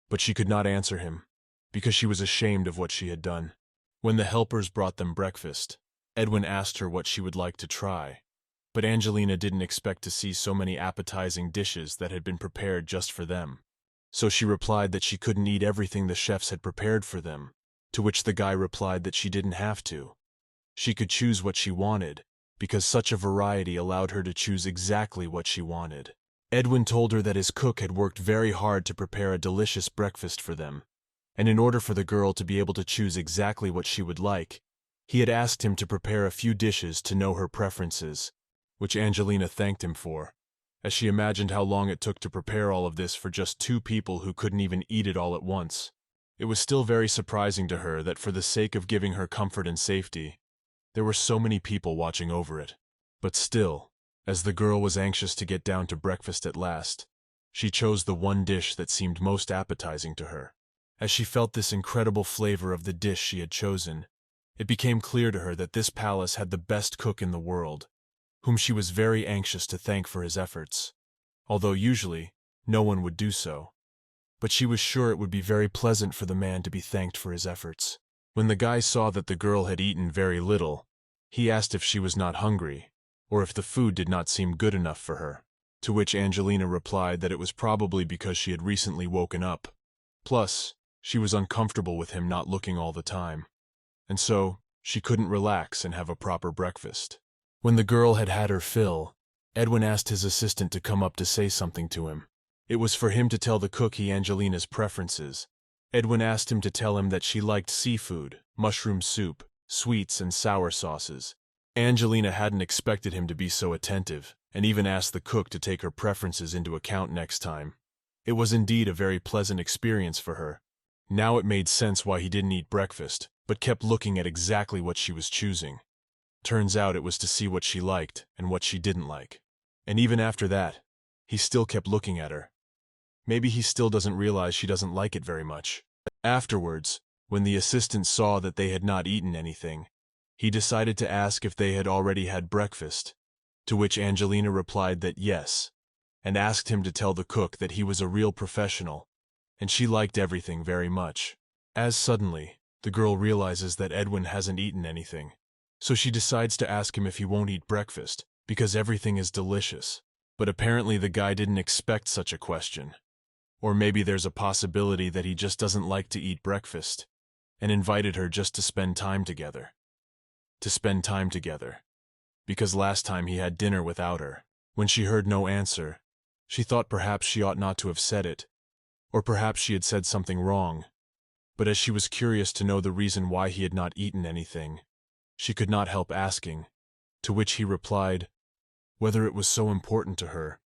but she could not answer him, because she was ashamed of what she had done. When the helpers brought them breakfast, Edwin asked her what she would like to try, but Angelina didn't expect to see so many appetizing dishes that had been prepared just for them. So she replied that she couldn't eat everything the chefs had prepared for them, to which the guy replied that she didn't have to. She could choose what she wanted, because such a variety allowed her to choose exactly what she wanted. Edwin told her that his cook had worked very hard to prepare a delicious breakfast for them, and in order for the girl to be able to choose exactly what she would like, he had asked him to prepare a few dishes to know her preferences, which Angelina thanked him for, as she imagined how long it took to prepare all of this for just 2 people who couldn't even eat it all at once. It was still very surprising to her that for the sake of giving her comfort and safety, there were so many people watching over it. But still, as the girl was anxious to get down to breakfast at last, she chose the one dish that seemed most appetizing to her. As she felt this incredible flavor of the dish she had chosen, it became clear to her that this palace had the best cook in the world, whom she was very anxious to thank for his efforts, although usually no one would do so. But she was sure it would be very pleasant for the man to be thanked for his efforts. When the guy saw that the girl had eaten very little, he asked if she was not hungry, or if the food did not seem good enough for her, to which Angelina replied that it was probably because she had recently woken up. Plus, she was uncomfortable with him not looking all the time, and so she couldn't relax and have a proper breakfast. When the girl had had her fill, Edwin asked his assistant to come up to say something to him. It was for him to tell the cook Angelina's preferences. Edwin asked him to tell him that she liked seafood, mushroom soup, sweets, and sour sauces. Angelina hadn't expected him to be so attentive, and even asked the cook to take her preferences into account next time. It was indeed a very pleasant experience for her. Now it made sense why he didn't eat breakfast, but kept looking at exactly what she was choosing. Turns out it was to see what she liked and what she didn't like. And even after that, he still kept looking at her. Maybe he still doesn't realize she doesn't like it very much. Afterwards, when the assistant saw that they had not eaten anything, he decided to ask if they had already had breakfast, to which Angelina replied that yes, and asked him to tell the cook that he was a real professional, and she liked everything very much. As suddenly, the girl realizes that Edwin hasn't eaten anything, so she decides to ask him if he won't eat breakfast, because everything is delicious. But apparently the guy didn't expect such a question. Or maybe there's a possibility that he just doesn't like to eat breakfast, and invited her just to spend time together. Because last time he had dinner without her. When she heard no answer, she thought perhaps she ought not to have said it, or perhaps she had said something wrong. But as she was curious to know the reason why he had not eaten anything, she could not help asking, to which he replied whether it was so important to her,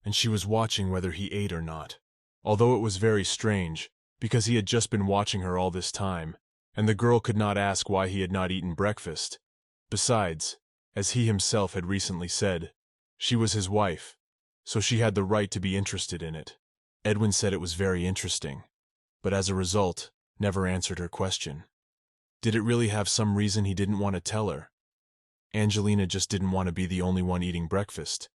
and she was watching whether he ate or not. Although it was very strange, because he had just been watching her all this time, and the girl could not ask why he had not eaten breakfast. Besides, as he himself had recently said, she was his wife, so she had the right to be interested in it. Edwin said it was very interesting, but as a result, never answered her question. Did it really have some reason he didn't want to tell her? Angelina just didn't want to be the only one eating breakfast,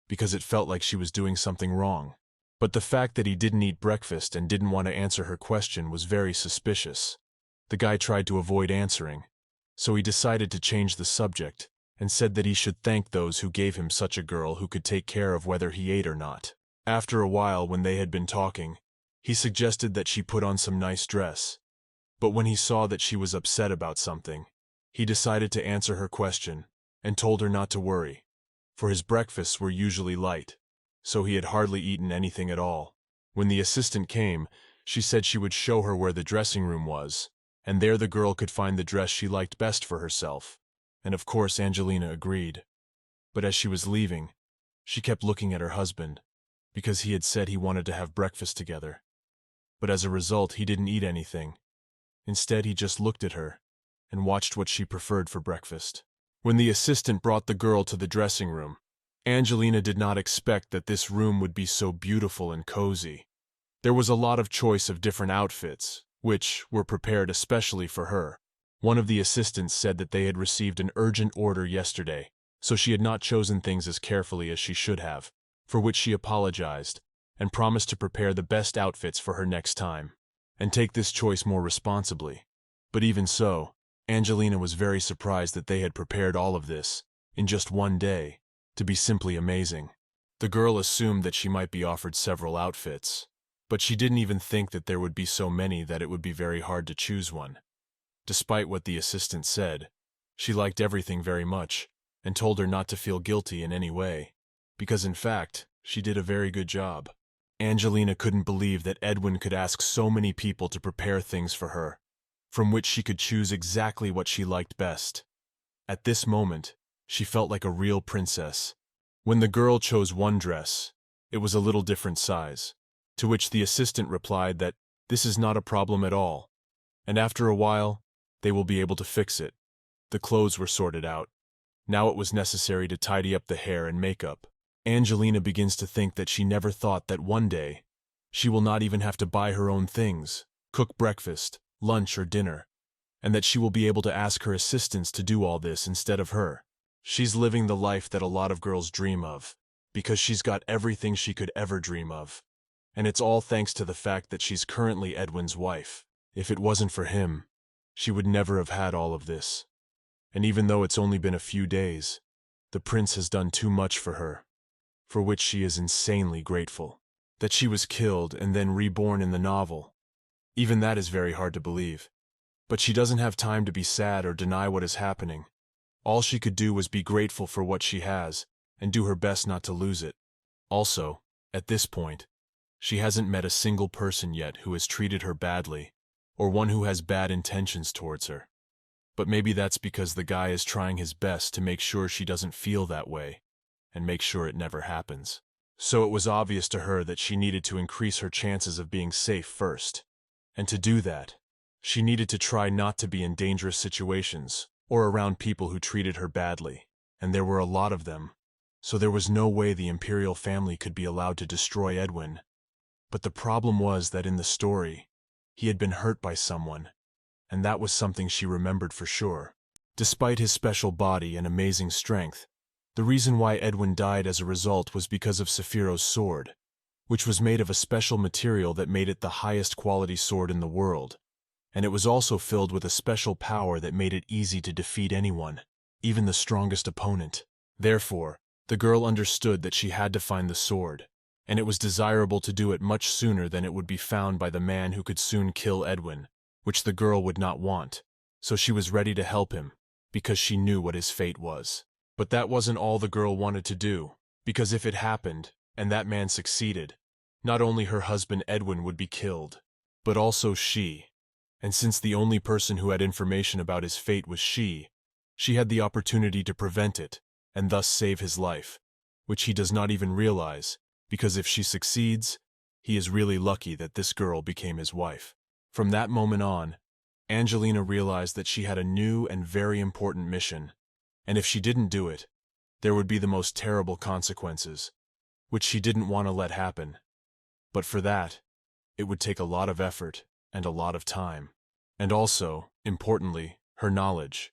because it felt like she was doing something wrong. But the fact that he didn't eat breakfast and didn't want to answer her question was very suspicious. The guy tried to avoid answering, so he decided to change the subject and said that he should thank those who gave him such a girl who could take care of whether he ate or not. After a while, when they had been talking, he suggested that she put on some nice dress. But when he saw that she was upset about something, he decided to answer her question and told her not to worry, for his breakfasts were usually light, so he had hardly eaten anything at all. When the assistant came, she said she would show her where the dressing room was, and there the girl could find the dress she liked best for herself. And of course Angelina agreed. But as she was leaving, she kept looking at her husband, because he had said he wanted to have breakfast together. but as a result he didn't eat anything. Instead he just looked at her and watched what she preferred for breakfast. When the assistant brought the girl to the dressing room, Angelina did not expect that this room would be so beautiful and cozy. There was a lot of choice of different outfits, which were prepared especially for her. One of the assistants said that they had received an urgent order yesterday, so she had not chosen things as carefully as she should have, for which she apologized and promised to prepare the best outfits for her next time, and take this choice more responsibly. But even so, Angelina was very surprised that they had prepared all of this, in just one day, to be simply amazing. The girl assumed that she might be offered several outfits, but she didn't even think that there would be so many that it would be very hard to choose one. Despite what the assistant said, she liked everything very much, and told her not to feel guilty in any way, because in fact, she did a very good job. Angelina couldn't believe that Edwin could ask so many people to prepare things for her, from which she could choose exactly what she liked best. At this moment, she felt like a real princess. When the girl chose one dress, it was a little different size, to which the assistant replied that this is not a problem at all, and after a while, they will be able to fix it. The clothes were sorted out. Now it was necessary to tidy up the hair and makeup. Angelina begins to think that she never thought that one day, she will not even have to buy her own things, cook breakfast, lunch or dinner, and that she will be able to ask her assistants to do all this instead of her. She's living the life that a lot of girls dream of, because she's got everything she could ever dream of. And it's all thanks to the fact that she's currently Edwin's wife. If it wasn't for him, she would never have had all of this. And even though it's only been a few days, the prince has done too much for her, for which she is insanely grateful. That she was killed and then reborn in the novel, even that is very hard to believe. But she doesn't have time to be sad or deny what is happening. All she could do was be grateful for what she has, and do her best not to lose it. Also, at this point, she hasn't met a single person yet who has treated her badly, or one who has bad intentions towards her. But maybe that's because the guy is trying his best to make sure she doesn't feel that way, and make sure it never happens. So it was obvious to her that she needed to increase her chances of being safe first. And to do that, she needed to try not to be in dangerous situations, or around people who treated her badly. And there were a lot of them, so there was no way the imperial family could be allowed to destroy Edwin. But the problem was that in the story, he had been hurt by someone, and that was something she remembered for sure. Despite his special body and amazing strength, the reason why Edwin died as a result was because of Sephiroth's sword, which was made of a special material that made it the highest quality sword in the world, and it was also filled with a special power that made it easy to defeat anyone, even the strongest opponent. Therefore, the girl understood that she had to find the sword, and it was desirable to do it much sooner than it would be found by the man who could soon kill Edwin, which the girl would not want, so she was ready to help him, because she knew what his fate was. But that wasn't all the girl wanted to do, because if it happened, and that man succeeded, not only her husband Edwin would be killed, but also she. And since the only person who had information about his fate was she had the opportunity to prevent it, and thus save his life, which he does not even realize, because if she succeeds, he is really lucky that this girl became his wife. From that moment on, Angelina realized that she had a new and very important mission, and if she didn't do it, there would be the most terrible consequences, which she didn't want to let happen. But for that, it would take a lot of effort and a lot of time. And also, importantly, her knowledge,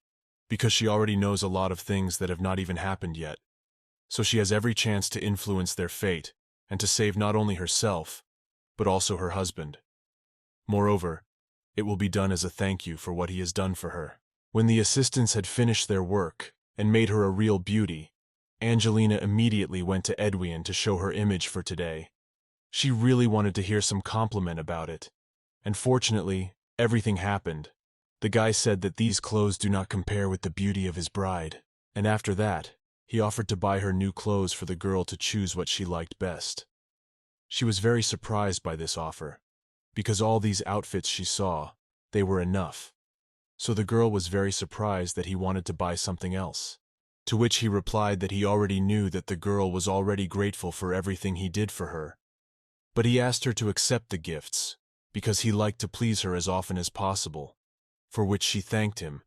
because she already knows a lot of things that have not even happened yet. So she has every chance to influence their fate and to save not only herself, but also her husband. Moreover, it will be done as a thank you for what he has done for her. When the assistants had finished their work and made her a real beauty, Angelina immediately went to Edwin to show her image for today. She really wanted to hear some compliment about it. And fortunately, everything happened. The guy said that these clothes do not compare with the beauty of his bride. And after that, he offered to buy her new clothes for the girl to choose what she liked best. She was very surprised by this offer, because all these outfits she saw, they were enough. So the girl was very surprised that he wanted to buy something else. To which he replied that he already knew that the girl was already grateful for everything he did for her. But he asked her to accept the gifts, because he liked to please her as often as possible, for which she thanked him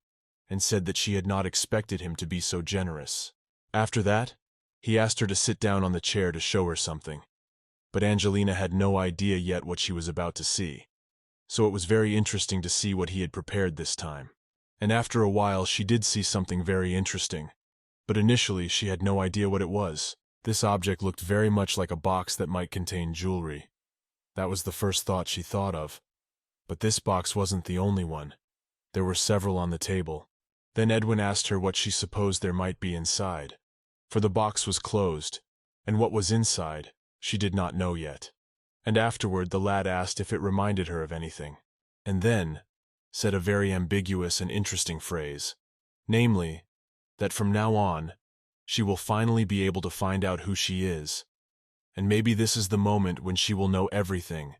and said that she had not expected him to be so generous. After that, he asked her to sit down on the chair to show her something, but Angelina had no idea yet what she was about to see, so it was very interesting to see what he had prepared this time. And after a while she did see something very interesting, but initially she had no idea what it was. This object looked very much like a box that might contain jewelry. That was the first thought she thought of. But this box wasn't the only one. There were several on the table. Then Edwin asked her what she supposed there might be inside, for the box was closed, and what was inside she did not know yet. And afterward the lad asked if it reminded her of anything, and then said a very ambiguous and interesting phrase, namely, that from now on she will finally be able to find out who she is, and maybe this is the moment when she will know everything,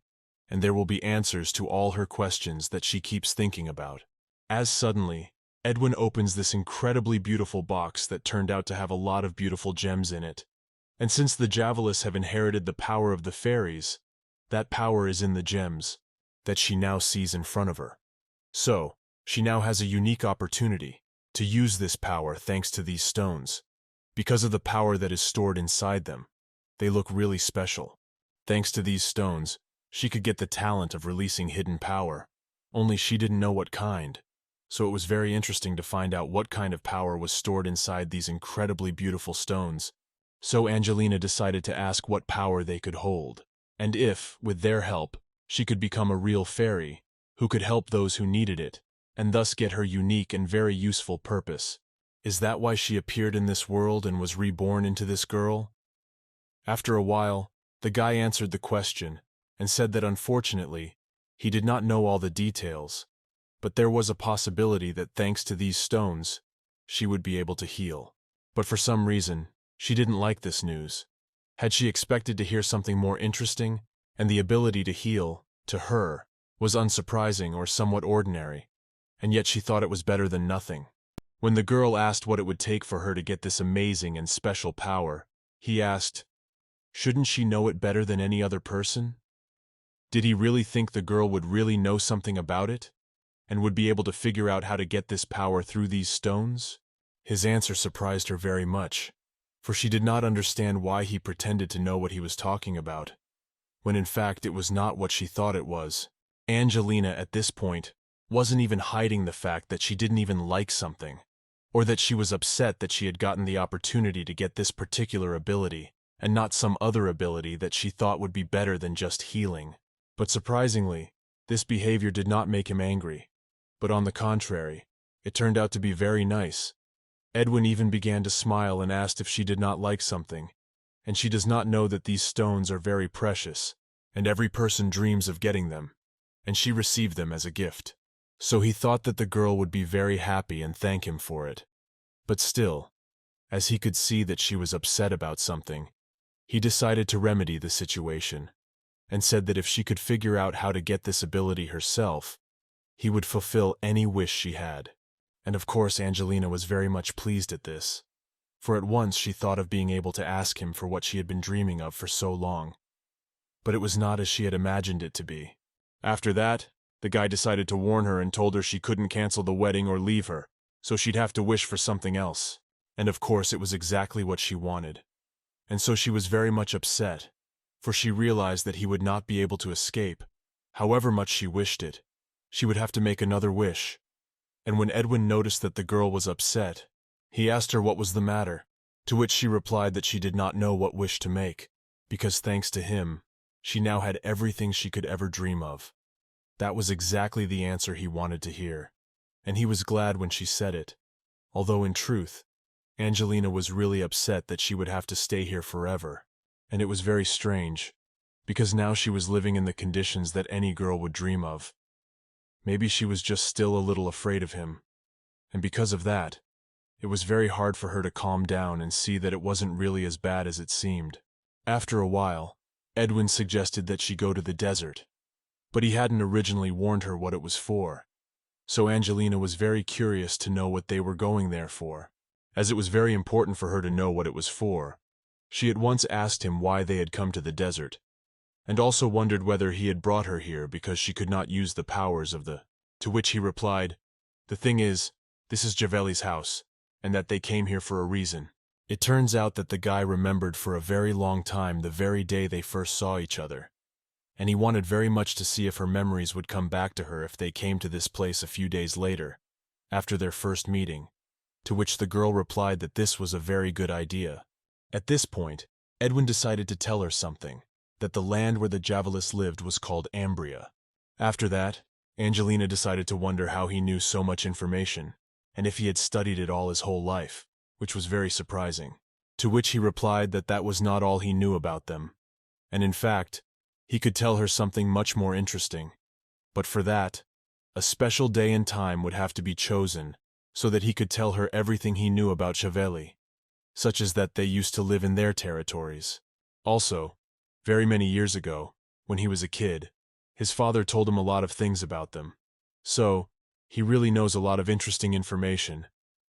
and there will be answers to all her questions that she keeps thinking about. As suddenly, Edwin opens this incredibly beautiful box that turned out to have a lot of beautiful gems in it. And since the Javelists have inherited the power of the fairies, that power is in the gems that she now sees in front of her. So, she now has a unique opportunity to use this power thanks to these stones. Because of the power that is stored inside them, they look really special. Thanks to these stones, she could get the talent of releasing hidden power, only she didn't know what kind. So it was very interesting to find out what kind of power was stored inside these incredibly beautiful stones. So Angelina decided to ask what power they could hold, and if, with their help, she could become a real fairy who could help those who needed it, and thus get her unique and very useful purpose. Is that why she appeared in this world and was reborn into this girl? After a while, the guy answered the question and said that unfortunately, he did not know all the details, but there was a possibility that thanks to these stones, she would be able to heal. But for some reason, she didn't like this news. Had she expected to hear something more interesting, and the ability to heal, to her, was unsurprising or somewhat ordinary, and yet she thought it was better than nothing. When the girl asked what it would take for her to get this amazing and special power, he asked, shouldn't she know it better than any other person? Did he really think the girl would really know something about it, and would be able to figure out how to get this power through these stones? His answer surprised her very much, for she did not understand why he pretended to know what he was talking about, when in fact it was not what she thought it was. Angelina, at this point, wasn't even hiding the fact that she didn't even like something, or that she was upset that she had gotten the opportunity to get this particular ability, and not some other ability that she thought would be better than just healing. But surprisingly, this behavior did not make him angry, but on the contrary, it turned out to be very nice. Edwin even began to smile and asked if she did not like something, and she does not know that these stones are very precious, and every person dreams of getting them, and she received them as a gift. So he thought that the girl would be very happy and thank him for it. But still, as he could see that she was upset about something, he decided to remedy the situation, and said that if she could figure out how to get this ability herself, he would fulfill any wish she had. And of course Angelina was very much pleased at this, for at once she thought of being able to ask him for what she had been dreaming of for so long. But it was not as she had imagined it to be. After that, the guy decided to warn her and told her she couldn't cancel the wedding or leave her, so she'd have to wish for something else. And of course it was exactly what she wanted. And so she was very much upset, for she realized that he would not be able to escape. However much she wished it, she would have to make another wish. And when Edwin noticed that the girl was upset, he asked her what was the matter, to which she replied that she did not know what wish to make, because thanks to him, she now had everything she could ever dream of. That was exactly the answer he wanted to hear, and he was glad when she said it, although in truth, Angelina was really upset that she would have to stay here forever, and it was very strange, because now she was living in the conditions that any girl would dream of. Maybe she was just still a little afraid of him, and because of that, it was very hard for her to calm down and see that it wasn't really as bad as it seemed. After a while, Edwin suggested that she go to the desert, but he hadn't originally warned her what it was for, so Angelina was very curious to know what they were going there for. As it was very important for her to know what it was for, she at once asked him why they had come to the desert, and also wondered whether he had brought her here because she could not use the powers of the... To which he replied, "The thing is, this is Javeli's house, and that they came here for a reason." It turns out that the guy remembered for a very long time the very day they first saw each other, and he wanted very much to see if her memories would come back to her if they came to this place a few days later, after their first meeting, to which the girl replied that this was a very good idea. At this point, Edwin decided to tell her something, that the land where the Javelis lived was called Ambria. After that, Angelina decided to wonder how he knew so much information, and if he had studied it all his whole life, which was very surprising. To which he replied that that was not all he knew about them, and in fact, he could tell her something much more interesting. But for that, a special day and time would have to be chosen so that he could tell her everything he knew about Javeli, such as that they used to live in their territories. Also, very many years ago, when he was a kid, his father told him a lot of things about them. So, he really knows a lot of interesting information,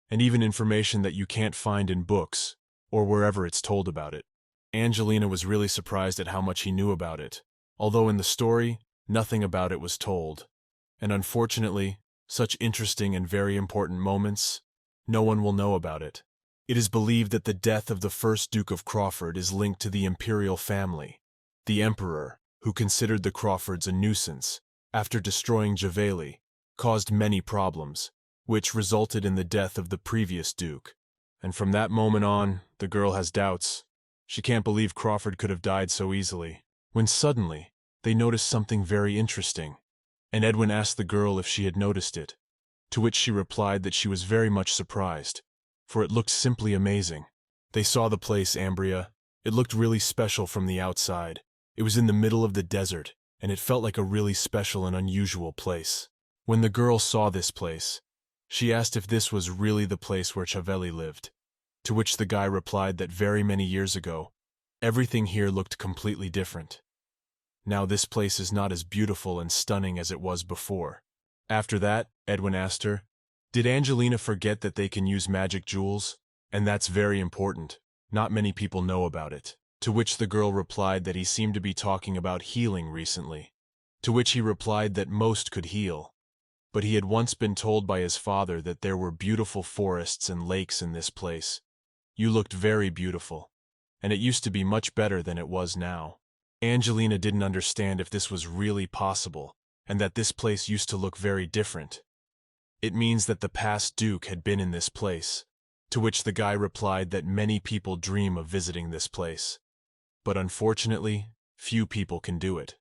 and even information that you can't find in books or wherever it's told about it. Angelina was really surprised at how much he knew about it, although in the story, nothing about it was told. And unfortunately, such interesting and very important moments, no one will know about it. It is believed that the death of the first Duke of Crawford is linked to the imperial family, the emperor, who considered the Crawfords a nuisance, after destroying Javeli, caused many problems, which resulted in the death of the previous duke. And from that moment on, the girl has doubts. She can't believe Crawford could have died so easily. When suddenly, they notice something very interesting, and Edwin asked the girl if she had noticed it, to which she replied that she was very much surprised, for it looked simply amazing. They saw the place, Ambria. It looked really special from the outside. It was in the middle of the desert, and it felt like a really special and unusual place. When the girl saw this place, she asked if this was really the place where Javeli lived, to which the guy replied that very many years ago, everything here looked completely different. Now this place is not as beautiful and stunning as it was before. After that, Edwin asked her, "Did Angelina forget that they can use magic jewels? And that's very important. Not many people know about it." To which the girl replied that he seemed to be talking about healing recently, to which he replied that most could heal. But he had once been told by his father that there were beautiful forests and lakes in this place. You looked very beautiful, and it used to be much better than it was now. Angelina didn't understand if this was really possible, and that this place used to look very different. It means that the past duke had been in this place, to which the guy replied that many people dream of visiting this place. But unfortunately, few people can do it.